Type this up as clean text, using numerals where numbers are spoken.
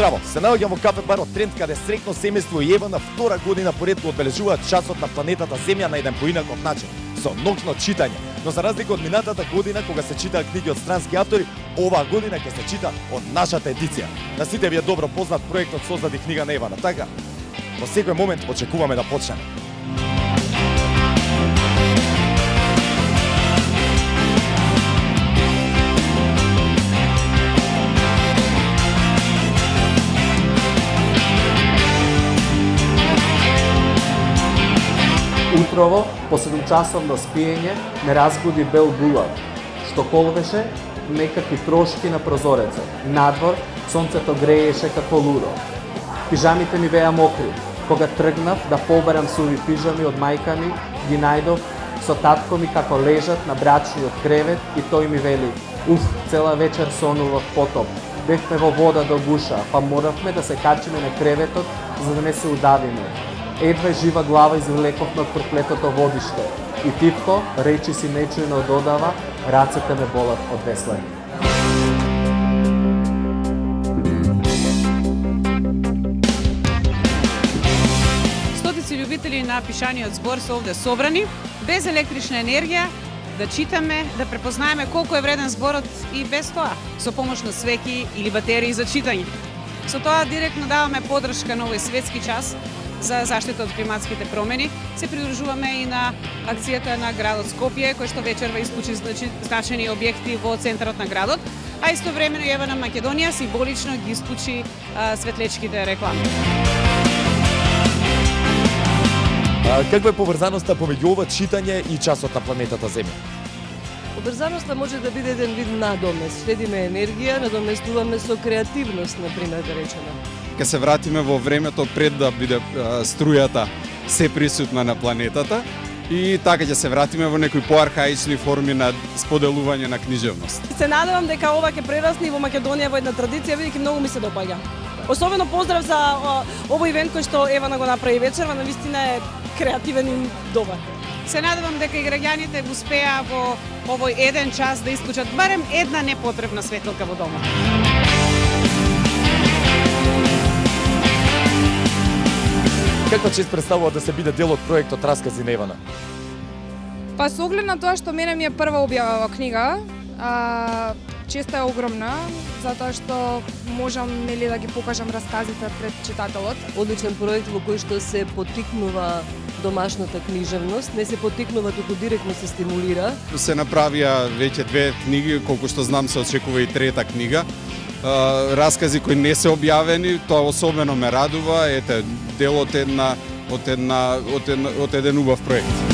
Здраво, се наоѓам во кафе барот Тренд, каде среќно семејство и Евана втора година поред го одбележуваат часот на планетата Земја на еден поинаков начин, со ноќно читање. Но за разлика од минатата година кога се читаа книги од странски автори, оваа година ќе се чита од нашата едиција. На сите ви е добро познат проектот Создади книга на Евана, така? Во секој момент очекуваме да почнеме. Утрово, по 7-часовно спиење, ме разбуди бел булав, што колвеше некакви трошки на прозорецот. Надвор, сонцето грееше како лудо. Пижамите ми беа мокри. Кога тргнав да побарам суви пижами од мајка ми, ги најдов со татко ми како лежат на брачниот кревет и тој ми вели: "Уф, цела вечер сонував потоп. Бевме во вода до гуша, па моравме да се качиме на креветот за да не се удавиме. Едва жива глава извлековме од проклетото водиште. И Тивко, речи си нечујно додава, рацете ме болат од веслање." Стотици љубители на пишаниот збор се овде собрани, без електрична енергија, да читаме, да препознаеме колку е вреден зборот и без тоа, со помош на свеќи или батерии за читање. Со тоа директно даваме поддршка на овој светски час за заштита од климатските промени. Се придружуваме и на акцијата на градот Скопје, кој што вечерва исклучи значени објекти во центарот на градот, а истовремено и Евана Македонија символично ги исклучи светлечките реклами. Каква е поврзаноста помеѓу ова читање и часот на планетата Земја? Поврзаноста може да биде еден вид надомест. Следиме енергија, надоместуваме со креативност, например, да речеме. Ке се вратиме во времето пред да биде струјата се присутна на планетата и така ќе се вратиме во некои поархаични форми на споделување на книжевност. Се надевам дека ова ќе прерасне во Македонија во една традиција, бидејќи многу ми се допаѓа. Особено поздрав за овој ивент кој што Евана го направи вечерва, навистина е креативен и добар. Се надевам дека и граѓаните успеа во овој еден час да исклучат барем една непотребна светилка во дома. Каква чест представува да се биде дел од проектот Раскази на Евана? Па со оглед на тоа што мене ми е прва објава во книга, честа е огромна, затоа што можам да ги покажам расказите пред читателот. Одличен проект во кој што се поттикнува домашната книжевност, не се поттикнува, туку директно се стимулира. Се направија веќе 2 книги, колку што знам се очекува и 3-та книга. Раскази кои не се објавени, тоа особено ме радува, ете, дел од еден убав проект.